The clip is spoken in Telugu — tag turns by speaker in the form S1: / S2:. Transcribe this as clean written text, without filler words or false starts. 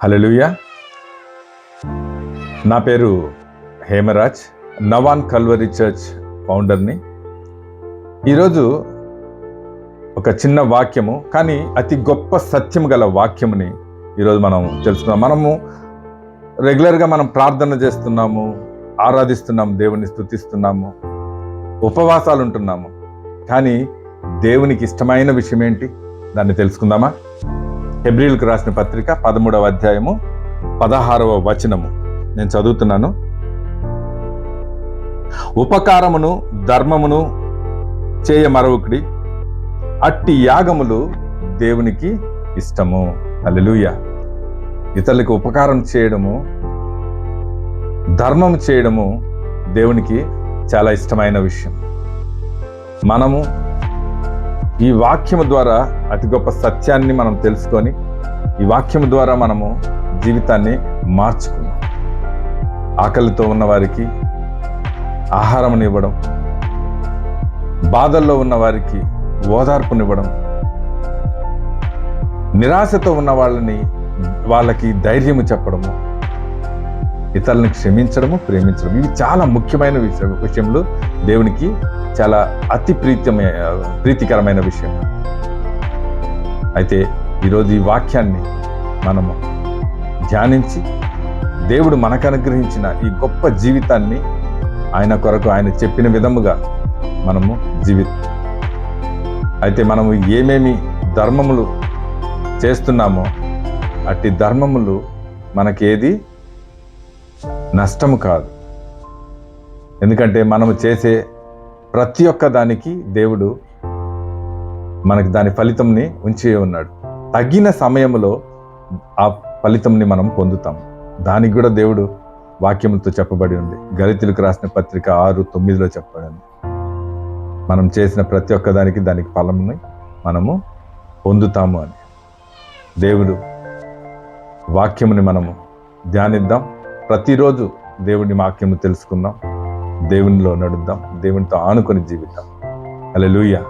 S1: హల్లెలూయా. నా పేరు హేమరాజ్, నవాన్ కల్వరీ చర్చ్ ఫౌండర్ని. ఈరోజు ఒక చిన్న వాక్యము, కానీ అతి గొప్ప సత్యం గల వాక్యముని ఈరోజు మనం తెలుసుకున్నాం. మనము రెగ్యులర్గా మనం ప్రార్థన చేస్తున్నాము, ఆరాధిస్తున్నాము, దేవుని స్తుతిస్తున్నాము, ఉపవాసాలు ఉంటున్నాము. కానీ దేవునికి ఇష్టమైన విషయం ఏంటి? దాన్ని తెలుసుకుందామా? హెబ్రీయులకు రాసిన పత్రిక 13వ అధ్యాయము 16వ వచనము నేను చదువుతున్నాను. ఉపకారమును ధర్మమును చేయ మరొకటి, అట్టి యాగములు దేవునికి ఇష్టము. హల్లెలూయా. ఇతరులకు ఉపకారం చేయడము, ధర్మం చేయడము దేవునికి చాలా ఇష్టమైన విషయం. మనము ఈ వాక్యము ద్వారా అతి గొప్ప సత్యాన్ని మనం తెలుసుకొని, ఈ వాక్యము ద్వారా మనము జీవితాన్ని మార్చుకున్నాం. ఆకలితో ఉన్న వారికి ఆహారమునివ్వడం, బాధల్లో ఉన్న వారికి ఓదార్పునివ్వడం, నిరాశతో ఉన్న వాళ్ళకి ధైర్యము చెప్పడము, ఇతరులను క్షమించడము, ప్రేమించడం, ఇవి చాలా ముఖ్యమైన విషయంలో దేవునికి చాలా అతి ప్రీతికరమైన విషయం. అయితే ఈరోజు ఈ వాక్యాన్ని మనము ధ్యానించి దేవుడు మనకు అనుగ్రహించిన ఈ గొప్ప జీవితాన్ని ఆయన కొరకు ఆయన చెప్పిన విధముగా మనము అయితే మనము ఏమేమి ధర్మములు చేస్తున్నామో అట్టి ధర్మములు మనకేది నష్టము కాదు. ఎందుకంటే మనము చేసే ప్రతి ఒక్క దానికి దేవుడు మనకి దాని ఫలితంని ఉంచి ఉన్నాడు. తగిన సమయంలో ఆ ఫలితంని మనం పొందుతాం. దానికి కూడా దేవుడు వాక్యములతో చెప్పబడి ఉంది. గలితీయులకు రాసిన పత్రిక 6:9 చెప్పబడి ఉంది. మనం చేసిన ప్రతి ఒక్క దానికి ఫలంని మనము పొందుతాము అని. దేవుడు వాక్యముని మనము ధ్యానిద్దాం. ప్రతిరోజు దేవుని వాక్యము తెలుసుకుందాం, దేవునిలో నడుద్దాం, దేవునితో ఆనుకొని జీవిద్దాం. హల్లెలూయా.